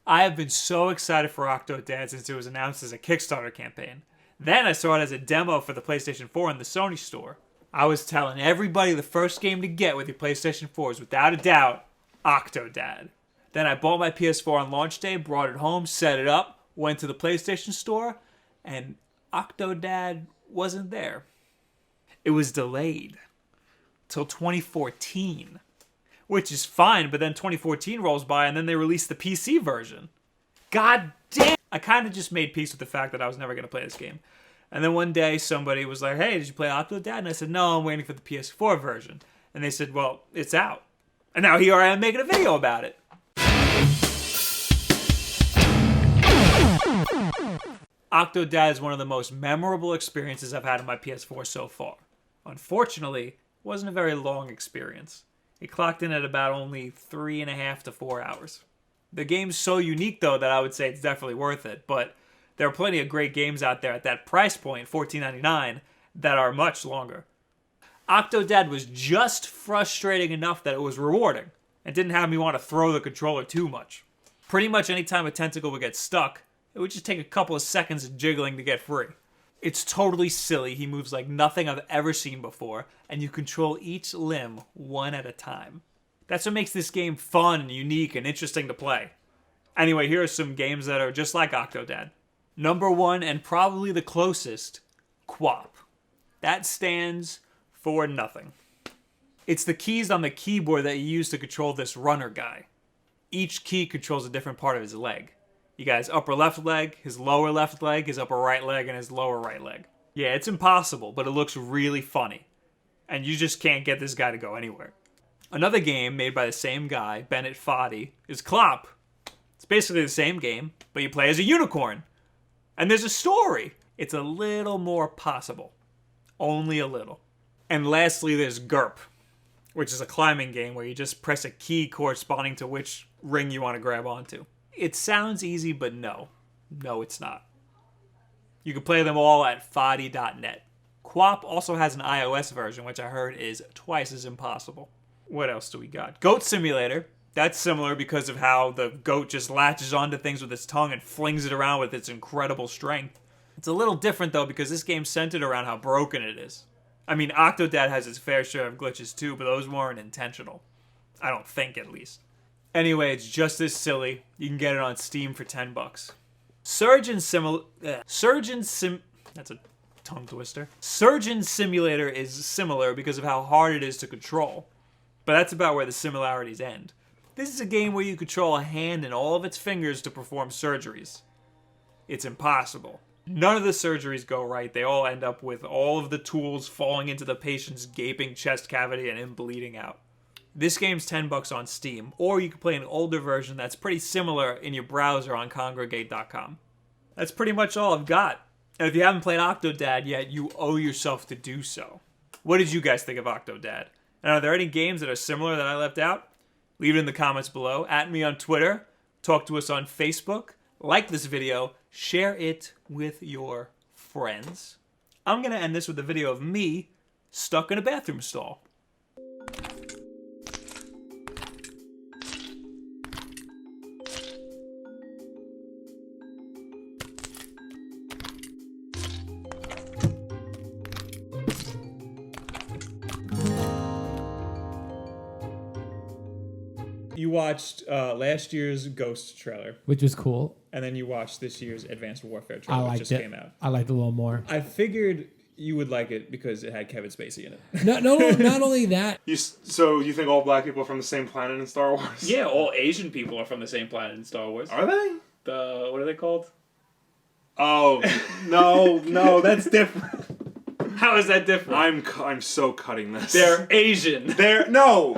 I have been so excited for Octodad since it was announced as a Kickstarter campaign. Then I saw it as a demo for the PlayStation 4 in the Sony store. I was telling everybody the first game to get with your PlayStation 4 is without a doubt Octodad. Then I bought my PS4 on launch day, brought it home, set it up, went to the PlayStation store, and Octodad wasn't there. It was delayed till 2014. Which is fine, but then 2014 rolls by and then they released the PC version. God damn! I kind of just made peace with the fact that I was never going to play this game. And then one day somebody was like, hey, did you play Octodad? And I said, no, I'm waiting for the PS4 version. And they said, well, it's out. And now here I am making a video about it. Octodad is one of the most memorable experiences I've had on my PS4 so far. Unfortunately, it wasn't a very long experience. It clocked in at about only 3.5 to 4 hours. The game's so unique, though, that I would say it's definitely worth it. But there are plenty of great games out there at that price point, $14.99, that are much longer. Octodad was just frustrating enough that it was rewarding, and didn't have me want to throw the controller too much. Pretty much any time a tentacle would get stuck, it would just take a couple of seconds of jiggling to get free. It's totally silly. He moves like nothing I've ever seen before, and you control each limb one at a time. That's what makes this game fun and unique and interesting to play. Anyway, here are some games that are just like Octodad. Number 1, and probably the closest, Clop. That stands for nothing. It's the keys on the keyboard that you use to control this Runnerguy. Each key controls a different part of his leg. You got his upper left leg, his lower left leg, his upper right leg, and his lower right leg. Yeah, it's impossible, but it looks really funny. And you just can't get this guy to go anywhere. Another game made by the same guy, Bennett Foddy, is Clop. It's basically the same game, but you play as a unicorn. And there's a story. It's a little more possible. Only a little. And lastly, there's Garp, which is a climbing game where you just press a key corresponding to which ring you want to grab onto. It sounds easy, but no. No, it's not. You can play them all at foddy.net. Clop also has an iOS version, which I heard is twice as impossible. What else do we got? Goat Simulator. That's similar because of how the goat just latches onto things with its tongue and flings it around with its incredible strength. It's a little different, though, because this game's centered around how broken it is. I mean, Octodad has its fair share of glitches, too, but those weren't intentional. I don't think, at least. Anyway, it's just as silly. You can get it on Steam for $10. That's a tongue twister. Surgeon Simulator is similar because of how hard it is to control. But that's about where the similarities end. This is a game where you control a hand and all of its fingers to perform surgeries. It's impossible. None of the surgeries go right. They all end up with all of the tools falling into the patient's gaping chest cavity and him bleeding out. This game's $10 on Steam, or you can play an older version that's pretty similar in your browser on Congregate.com. That's pretty much all I've got. And if you haven't played Octodad yet, you owe yourself to do so. What did you guys think of Octodad? And are there any games that are similar that I left out? Leave it in the comments below. At me on Twitter. Talk to us on Facebook. Like this video. Share it with your friends. I'm going to end this with a video of me stuck in a bathroom stall. You watched last year's Ghost trailer. Which was cool. And then you watched this year's Advanced Warfare trailer, which just came out. I liked it a little more. I figured you would like it because it had Kevin Spacey in it. No, not only that. So you think all black people are from the same planet in Star Wars? Yeah, all Asian people are from the same planet in Star Wars. Are they? What are they called? Oh, no, that's different. How is that different? I'm so cutting this. They're Asian. No.